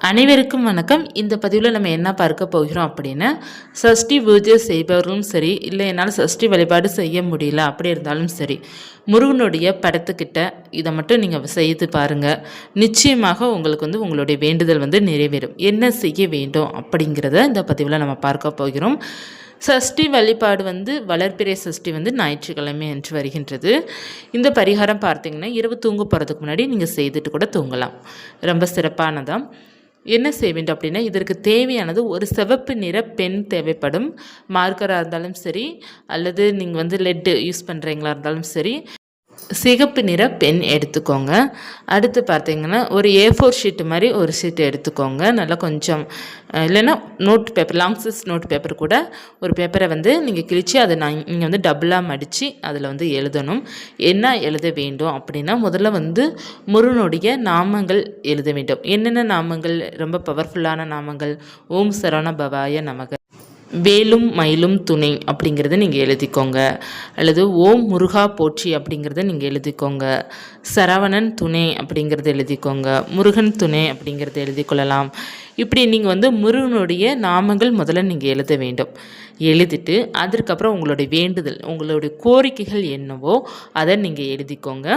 அனைவருக்கும் வணக்கம். இந்த பதிவில் நம்ம என்ன பார்க்க போகிறோம் அப்படின்னா, சஷ்டி பூஜை செய்பவர்களும் சரி, இல்லை என்னால் சஷ்டி வழிபாடு செய்ய முடியல அப்படி இருந்தாலும் சரி, முருகனுடைய படத்துக்கிட்ட இதை மட்டும் நீங்கள் செய்து பாருங்கள். நிச்சயமாக உங்களுக்கு உங்களுடைய வேண்டுதல் நிறைவேறும். என்ன செய்ய வேண்டும் அப்படிங்கிறத இந்த பதிவில் நம்ம பார்க்க போகிறோம். சஷ்டி வழிபாடு வளர்பிறை சஷ்டி ஞாயிற்றுக்கிழமை என்று வருகின்றது. இந்த பரிகாரம் பார்த்திங்கன்னா இரவு தூங்க போகிறதுக்கு முன்னாடி நீங்கள் செய்துட்டு கூட தூங்கலாம். ரொம்ப சிறப்பானதான். என்ன செய்ய வேண்டும் அப்படின்னா, இதற்கு தேவையானது ஒரு சிவப்பு நிற பென் தேவைப்படும். மார்க்கராக இருந்தாலும் சரி, அல்லது நீங்கள் லெட் யூஸ் பண்ணுறீங்களா இருந்தாலும் சரி, சிகப்பு நிற பென் எடுத்துக்கோங்க. அடுத்து பார்த்தீங்கன்னா ஒரு A4 ஷீட்டு மாதிரி ஒரு ஷீட் எடுத்துக்கோங்க. நல்லா கொஞ்சம் இல்லைன்னா note paper, long size note paper கூட ஒரு பேப்பரை நீங்கள் கிழித்து அதை நீங்கள் டபுளாக மடித்து அதில் எழுதணும். என்ன எழுத வேண்டும் அப்படின்னா, முதல்ல முருகனுடைய நாமங்கள் எழுத வேண்டும். என்னென்ன நாமங்கள்? ரொம்ப பவர்ஃபுல்லான நாமங்கள். ஓம் சரவண பவாய நமக, வேலும் மயிலும் துணை அப்படிங்கிறத நீங்கள் எழுதிக்கோங்க. அல்லது ஓம் முருகா போற்றி அப்படிங்கிறத நீங்கள் எழுதிக்கோங்க. சரவணன் துணை அப்படிங்கிறத எழுதிக்கோங்க. முருகன் துணை அப்படிங்கிறத எழுதிக்கொள்ளலாம். இப்படி நீங்கள் முருகனுடைய நாமங்கள் முதல்ல நீங்கள் எழுத வேண்டும். எழுதிட்டு அதற்கப்புறம் உங்களுடைய வேண்டுதல், உங்களுடைய கோரிக்கைகள் என்னவோ அதை நீங்கள் எழுதிக்கோங்க.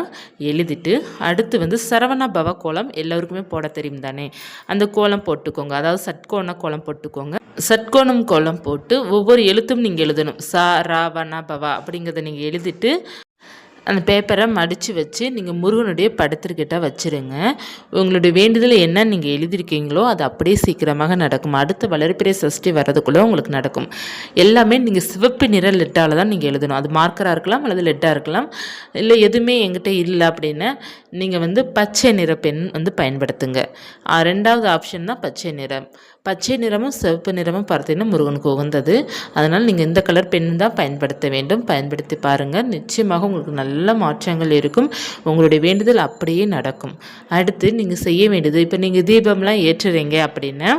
எழுதிட்டு அடுத்து சரவண பவ கோலம் எல்லோருக்குமே போட தெரியும் தானே, அந்த கோலம் போட்டுக்கோங்க. அதாவது சட்கோண கோலம் போட்டுக்கோங்க. சட்கோணம் கோலம் போட்டு ஒவ்வொரு எழுத்தும் நீங்கள் எழுதணும். ச ரா வ ந பவ அப்படிங்கிறத நீங்கள் எழுதிட்டு அந்த பேப்பரை மடித்து வச்சு நீங்கள் முருகனுடைய படத்திற்கிட்ட வச்சுருங்க. உங்களுடைய வேண்டுதல் என்ன நீங்கள் எழுதியிருக்கீங்களோ அது அப்படியே சீக்கிரமாக நடக்கும். அடுத்த வளர்பிறை சஷ்டி வர்றதுக்குள்ளே உங்களுக்கு நடக்கும். எல்லாமே நீங்கள் சிவப்பு நிற லெட்டால் தான் நீங்கள் எழுதணும். அது மார்க்கராக இருக்கலாம் அல்லது லெட்டாக இருக்கலாம். இல்லை எதுவுமே எங்கிட்ட இல்லை அப்படின்னா நீங்கள் பச்சை நிற பென் பயன்படுத்துங்க. ரெண்டாவது ஆப்ஷன் தான் பச்சை நிறம். பச்சை நிறமும் சிவப்பு நிறமும் பார்த்தீங்கன்னா முருகனுக்கு உகந்தது. அதனால் நீங்கள் இந்த கலர் பென் தான் பயன்படுத்த வேண்டும். பயன்படுத்தி பாருங்கள். நிச்சயமாக உங்களுக்கு நல்ல மாற்றங்கள் இருக்கும். உங்களுடைய வேண்டுதல் அப்படியே நடக்கும். அடுத்து நீங்கள் செய்ய வேண்டியது, இப்போ நீங்கள் தீபம்லாம் ஏற்றுறீங்க அப்படின்னா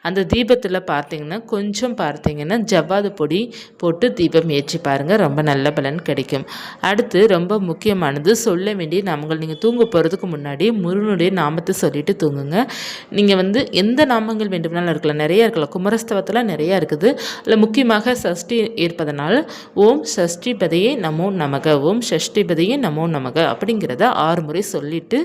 அந்த தீபத்தில் பார்த்தீங்கன்னா ஜவ்வாது பொடி போட்டு தீபம் ஏற்றி பாருங்கள். ரொம்ப நல்ல பலன் கிடைக்கும். அடுத்து ரொம்ப முக்கியமானது, சொல்ல வேண்டிய நாமங்கள். நீங்கள் தூங்க போகிறதுக்கு முன்னாடி முருகனுடைய நாமத்தை சொல்லிட்டு தூங்குங்க. நீங்கள் எந்த நாமங்கள் வேண்டுமானாலும் இருக்கலாம், நிறையா இருக்கலாம். குமரஸ்தவத்தில் நிறையா இருக்குது. அதில் முக்கியமாக சஷ்டி இருப்பதனால் ஓம் சஷ்டிபதியே நமோ நமக, ஓம் சஷ்டிபதியே நமோ நமக அப்படிங்கிறத 6 முறை சொல்லிவிட்டு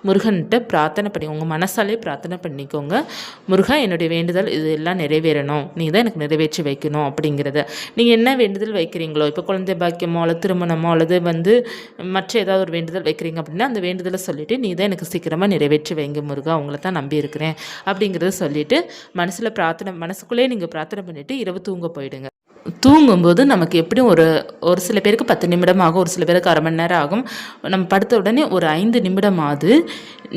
முருகன்கிட்ட பிரார்த்தனை பண்ணி உங்கள் மனசாலே பிரார்த்தனை பண்ணிக்கோங்க. முருகா, என்னுடைய வேண்டுதல் இது எல்லாம் நிறைவேறணும், நீ தான் எனக்கு நிறைவேற்றி வைக்கணும் அப்படிங்கிறத. நீங்கள் என்ன வேண்டுதல் வைக்கிறீங்களோ, இப்போ குழந்தை பாக்கியமோ அல்லது திருமணமோ அல்லது மற்ற ஏதாவது ஒரு வேண்டுதல் வைக்கிறீங்க அப்படின்னா அந்த வேண்டுதலை சொல்லிவிட்டு நீ தான் எனக்கு சீக்கிரமாக நிறைவேற்றி வைங்க முருகா, உங்களை தான் நம்பி இருக்கிறேன் அப்படிங்கிறத சொல்லிவிட்டு மனசுக்குள்ளே நீங்கள் பிரார்த்தனை பண்ணிவிட்டு இரவு தூங்க போயிடுங்க. தூங்கும்போது நமக்கு எப்படியும் ஒரு சில பேருக்கு 10 நிமிடம் ஆகும், ஒரு சில பேருக்கு அரை மணி நேரம் ஆகும். நம்ம படுத்த உடனே ஒரு 5 நிமிடமாவது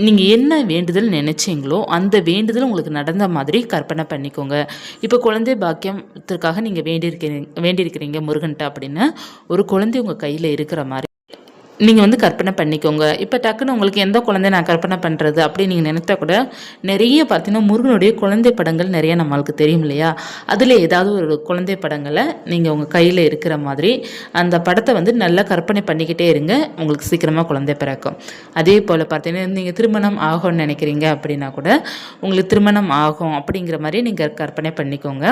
நீங்கள் என்ன வேண்டுதல் நினைச்சிங்களோ அந்த வேண்டுதல் உங்களுக்கு நடந்த மாதிரி கற்பனை பண்ணிக்கோங்க. இப்போ குழந்தை பாக்கியத்திற்காக நீங்கள் வேண்டியிருக்கிறீங்க முருகன்ட்ட அப்படின்னா ஒரு குழந்தை உங்கள் கையில் இருக்கிற மாதிரி நீங்கள் கற்பனை பண்ணிக்கோங்க. இப்போ டக்குன்னு உங்களுக்கு எந்த குழந்தை நான் கற்பனை பண்ணுறது அப்படி நீங்கள் நினைத்தா கூட நிறைய பார்த்தீங்கன்னா முருகனுடைய குழந்தை படங்கள் நிறைய நம்மளுக்கு தெரியும் இல்லையா, அதில் ஏதாவது ஒரு குழந்தை படங்களை நீங்கள் உங்கள் கையில் இருக்கிற மாதிரி அந்த படத்தை நல்லா கற்பனை பண்ணிக்கிட்டே இருங்க. உங்களுக்கு சீக்கிரமாக குழந்தை பிறக்கும். அதே போல் பார்த்தீங்கன்னா நீங்கள் திருமணம் ஆகும்னு நினைக்கிறீங்க அப்படின்னா கூட உங்களுக்கு திருமணம் ஆகும் அப்படிங்கிற மாதிரி நீங்கள் கற்பனை பண்ணிக்கோங்க.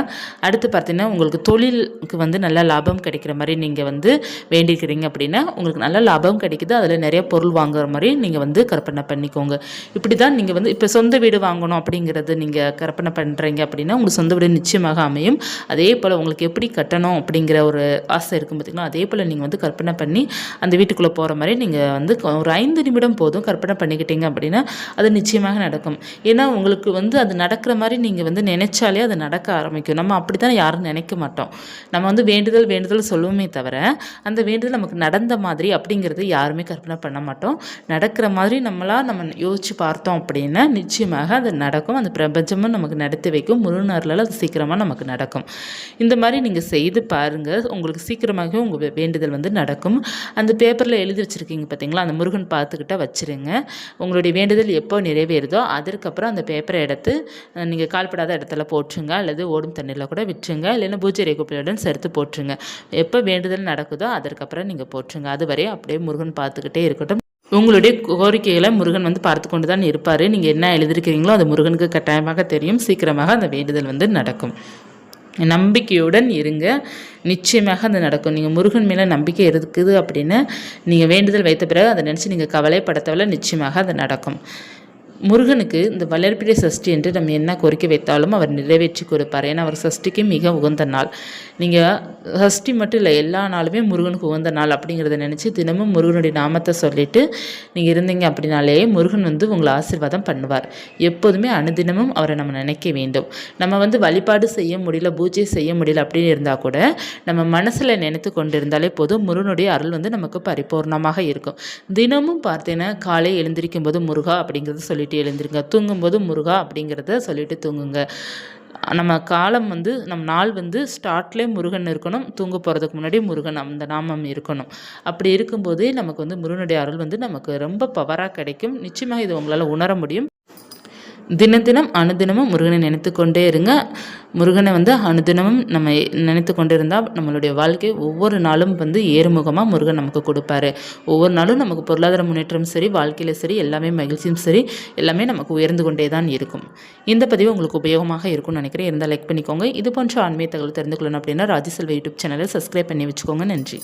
அடுத்து பார்த்தீங்கன்னா உங்களுக்கு தொழிலுக்கு நல்ல லாபம் கிடைக்கிற மாதிரி நீங்கள் வேண்டியிருக்கிறீங்க அப்படின்னா உங்களுக்கு நல்ல லாபம் கிடைக்குது. அதில் நிறைய பொருள் வாங்குற மாதிரி நீங்கள் கற்பனை பண்ணிக்கோங்க. இப்படி தான் நீங்கள் இப்போ சொந்த வீடு வாங்கணும் அப்படிங்கிறது நீங்கள் கற்பனை பண்ணுறீங்க அப்படின்னா உங்களுக்கு சொந்த வீடு நிச்சயமாக அமையும். அதே போல் உங்களுக்கு எப்படி கட்டணும் அப்படிங்கிற ஒரு ஆசை இருக்கும் பார்த்திங்களா, அதே போல் நீங்கள் கற்பனை பண்ணி அந்த வீட்டுக்குள்ளே போகிற மாதிரி நீங்கள் ஒரு 5 நிமிடம் போதும் கற்பனை பண்ணிக்கிட்டீங்க அப்படின்னா அது நிச்சயமாக நடக்கும். ஏன்னா உங்களுக்கு அது நடக்கிற மாதிரி நீங்கள் நினைச்சாலே அது நடக்க ஆரம்பிக்கும். நம்ம அப்படி தான் யாரும் நினைக்க மாட்டோம். நம்ம வேண்டுதல் சொல்லுவோமே தவிர அந்த வேண்டுதல் நமக்கு நடந்த மாதிரி அப்படிங்கிறது யாருமே கற்பனை பண்ண மாட்டோம். நடக்கிற மாதிரி நம்ம யோசிச்சு பார்த்தோம் அப்படின்னா நிச்சயமாக அது நடக்கும். அந்த பிரபஞ்சமும் நமக்கு நடத்தி வைக்கும். முருகனால அது சீக்கிரமாக நமக்கு நடக்கும். இந்த மாதிரி நீங்கள் செய்து பாருங்கள். உங்களுக்கு சீக்கிரமாக உங்கள் வேண்டுதல் நடக்கும். அந்த பேப்பரில் எழுதி வச்சுருக்கீங்க பார்த்தீங்களா, அந்த முருகன் பார்த்துக்கிட்ட வச்சுருங்க. உங்களுடைய வேண்டுதல் எப்போ நிறைவேறுதோ அதற்கப்புறம் அந்த பேப்பரை எடுத்து நீங்கள் கால்படாத இடத்துல போட்டுருங்க, அல்லது ஓடும் தண்ணியில் கூட விட்டுருங்க, இல்லைன்னா பூஜை ரேகுப்பியுடன் சேர்த்து போட்டுருங்க. எப்போ வேண்டுதல் நடக்குதோ அதற்கப்புறம் நீங்கள் போட்டுருங்க. அதுவரை அப்படியே முருகன் பார்த்துக்கிட்டே இருக்கட்டும். உங்களுடைய கோரிக்கைகளை முருகன் வந்து பார்த்து கொண்டு தான் இருப்பார். நீங்கள் என்ன எழுதியிருக்கிறீங்களோ அது முருகனுக்கு கட்டாயமாக தெரியும். சீக்கிரமாக அந்த வேண்டுதல் வந்து நடக்கும். நம்பிக்கையுடன் இருங்க, நிச்சயமாக அது நடக்கும். நீங்கள் முருகன் மேலே நம்பிக்கை இருக்குது அப்படின்னு நீங்கள் வேண்டுதல் வைத்த பிறகு அதை நினச்சி நீங்கள் கவலைப்பட தேவையில்ல, நிச்சயமாக அது நடக்கும். முருகனுக்கு இந்த வளர்பிறை சஷ்டி என்று நம்ம என்ன கோரிக்கை வைத்தாலும் அவர் நிறைவேற்றி கொடுப்பார். ஏன்னா அவர் சஷ்டிக்கு மிக உகந்த நாள். நீங்கள் சஷ்டி மட்டும் இல்லை, எல்லா நாளுமே முருகனுக்கு உகந்த நாள் அப்படிங்கிறத நினச்சி தினமும் முருகனுடைய நாமத்தை சொல்லிவிட்டு நீங்கள் இருந்தீங்க அப்படின்னாலே முருகன் வந்து உங்களை ஆசீர்வாதம் பண்ணுவார். எப்போதுமே அனுதினமும் அவரை நம்ம நினைக்க வேண்டும். நம்ம வந்து வழிபாடு செய்ய முடியல, பூஜை செய்ய முடியல அப்படின்னு இருந்தால் கூட நம்ம மனசில் நினைத்து கொண்டு இருந்தாலே போதும், முருகனுடைய அருள் வந்து நமக்கு பரிபூர்ணமாக இருக்கும். தினமும் பார்த்தீங்கன்னா காலை எழுந்திருக்கும் போது முருகா அப்படிங்கிறது சொல்லிட்டு எழுந்திருங்க, தூங்கும்போது முருகா அப்படிங்கிறத சொல்லிட்டு தூங்குங்க. நம்ம காலம் வந்து நம்ம நாள் வந்து ஸ்டார்ட்லேயே முருகன் இருக்கணும், தூங்க போகிறதுக்கு முன்னாடி முருகன் அந்த நாமம் இருக்கணும். அப்படி இருக்கும்போதே நமக்கு வந்து முருகனுடைய அருள் வந்து நமக்கு ரொம்ப பவராக கிடைக்கும். நிச்சயமாக இது உங்களால் உணர முடியும். தினம் அனுதினமும் முருகனை நினைத்து கொண்டே இருங்க. முருகனை வந்து அனுதினமும் நம்ம நினைத்து கொண்டு இருந்தால் நம்மளுடைய வாழ்க்கை ஒவ்வொரு நாளும் வந்து ஏறுமுகமாக முருகன் நமக்கு கொடுப்பாரு. ஒவ்வொரு நாளும் நமக்கு பொருளாதார முன்னேற்றம் சரி, வாழ்க்கையில் சரி, எல்லாமே மகிழ்ச்சியும் சரி, எல்லாமே நமக்கு உயர்ந்து கொண்டே தான் இருக்கும். இந்த பதிவு உங்களுக்கு உபயோகமாக இருக்கும்னு நினைக்கிறேன். இருந்தால் லைக் பண்ணிக்கோங்க. இது போன்ற ஆன்மீக தகவல் தெரிந்து கொள்ளணும் அப்படின்னா ராஜசெல்வி யூடியூப் சேனலை சப்ஸ்கிரைப் பண்ணி வச்சுக்கோங்க. நன்றி.